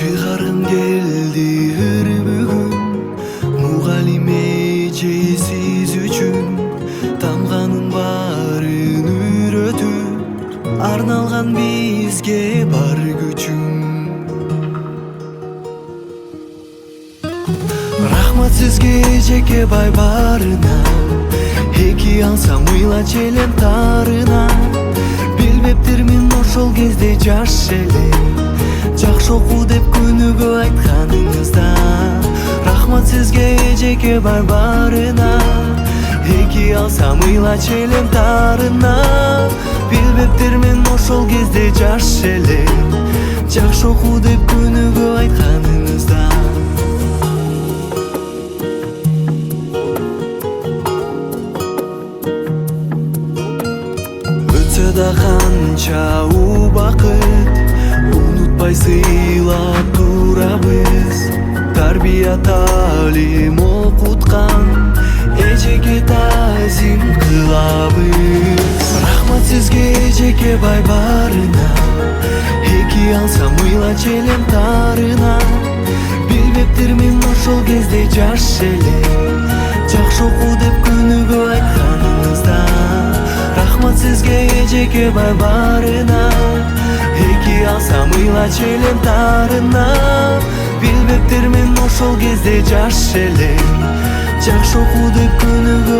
ыйгаргым келди ыр бүгүн мугалим эжесиз үчүн тамганын баарын үйрөтүп арналган бизге бар күчүм. Рахмат сизге эжеке бай барына, эки алсам ыйла челем тарына. Билбептирмин ошол кезде жаш эле, жакшы оку деп күнүгө айтканыңызда. Рахмат сизге эжеке бай барына, эки алсам ыйла челем тарына. Билбептирмин ошол кезде жаш эле, жакшы оку деп күнүгө айтканыңызда. Өтсө да канча убакыт, унутпай сыйлап турабыз. Тарбия талим окуткан эжеке тазим кылабыз. Рахмат сизге эжеке бай барына, эки алсам ыйла челем тарына. Билбептирмин ошол кезде жаш эле, жакшы оку деп күнүгө айтканыңызда. Рахмат сизге эжеке бай барына, эки алсам ыйла челем тарына. Билбептирмин ошол кезде жаш эле, жакшы оку деп күнүгө